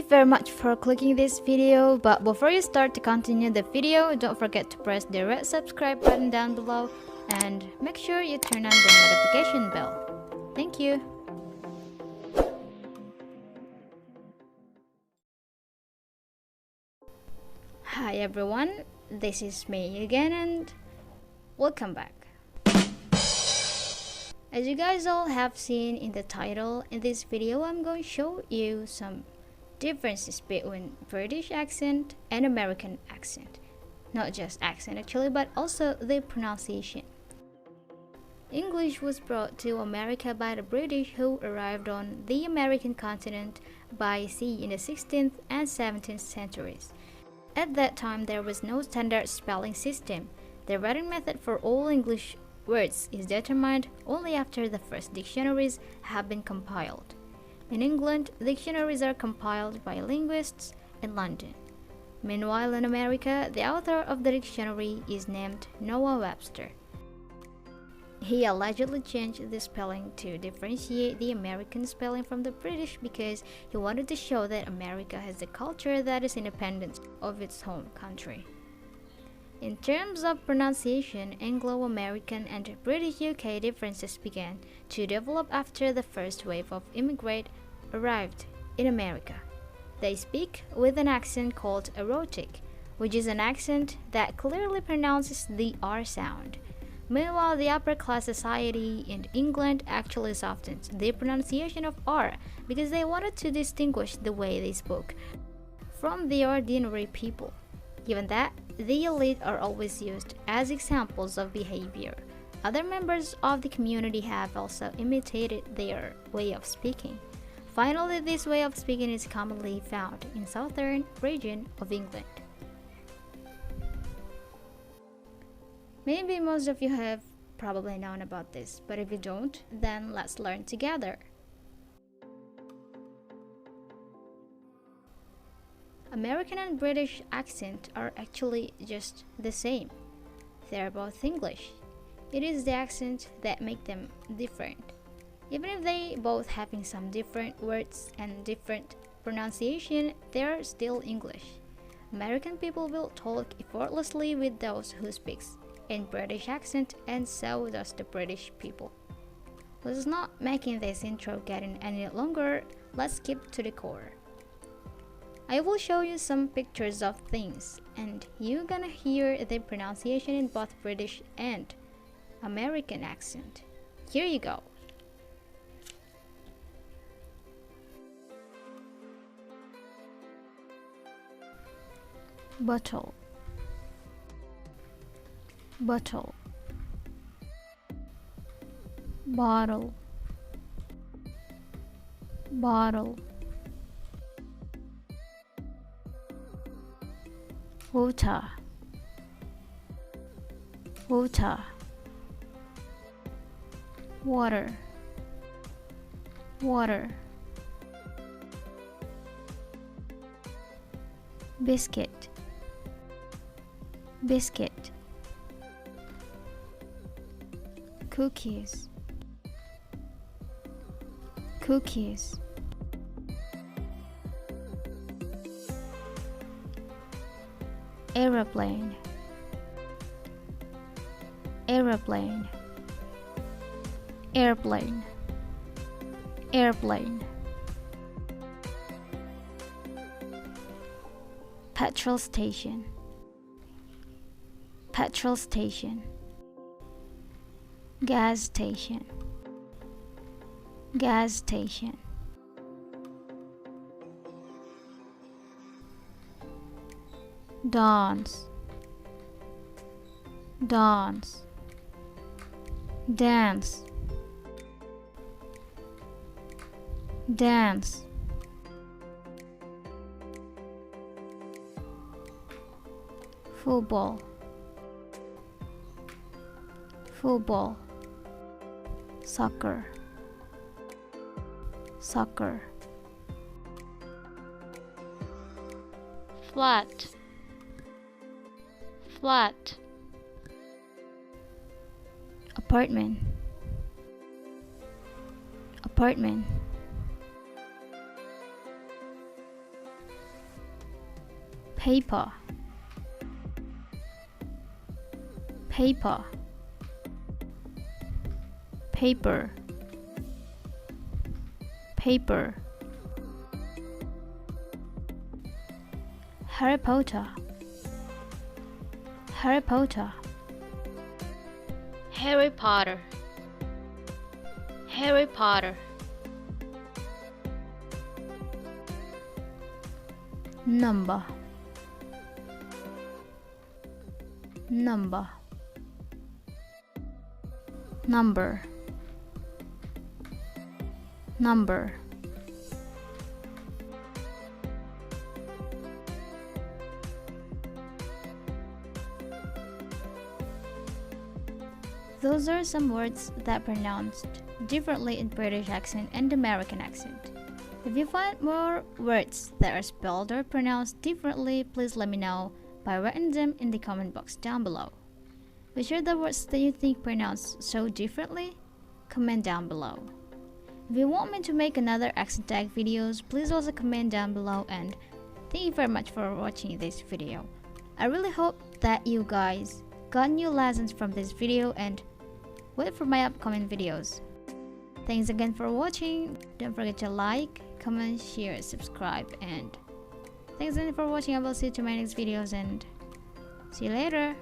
you very much for clicking this video, but before you start to continue the video, don't forget to press the red subscribe button down below and make sure you turn on the notification bell. Thank you. Hi everyone, this is me again and welcome back. As you guys all have seen in the title, in this video I'm going to show you some differences between British accent and American accent. Not just accent actually, but also the pronunciation. English was brought to America by the British, who arrived on the American continent by sea in the 16th and 17th centuries. At that time there was no standard spelling system. The writing method for all English words is determined only after the first dictionaries have been compiled. In England, dictionaries are compiled by linguists in London. Meanwhile, in America, the author of the dictionary is named Noah Webster. He allegedly changed the spelling to differentiate the American spelling from the British because he wanted to show that America has a culture that is independent of its home country. In terms of pronunciation, Anglo-American and British UK differences began to develop after the first wave of immigrants arrived in America. They speak with an accent called erotic, which is an accent that clearly pronounces the R sound. Meanwhile, the upper-class society in England actually softened the pronunciation of R because they wanted to distinguish the way they spoke from the ordinary people. Given that, the elite are always used as examples of behavior. Other members of the community have also imitated their way of speaking. Finally, this way of speaking is commonly found in southern region of England. Maybe most of you have probably known about this, but if you don't, then let's learn together. American and British accent are actually just the same. They're both English. It is the accent that makes them different. Even if they both having some different words and different pronunciation, they're still English. American people will talk effortlessly with those who speaks in British accent, and so does the British people. Let's not making this intro getting any longer, let's skip to the core. I will show you some pictures of things, and you're gonna hear the pronunciation in both British and American accent. Here you go. Bottle, bottle, bottle, bottle, water, water, water, water, biscuit, biscuit, cookies, cookies, aeroplane, aeroplane, airplane, airplane, petrol station, petrol station, gas station, gas station, dance, dance, dance, dance, football, football, soccer, soccer, flat, flat, apartment, apartment, paper, paper, paper, paper. Harry Potter, Harry Potter, Harry Potter, Harry Potter. number, number, number, number. Those are some words that pronounced differently in British accent and American accent. If you find more words that are spelled or pronounced differently, please let me know by writing them in the comment box down below. Which are the words that you think pronounced so differently? Comment down below. If you want me to make another accent tag videos, please also comment down below, and thank you very much for watching this video. I really hope that you guys got new lessons from this video and wait for my upcoming videos. Thanks again for watching. Don't forget to like, comment, share, subscribe, and thanks again for watching. I will see you to my next videos and see you later.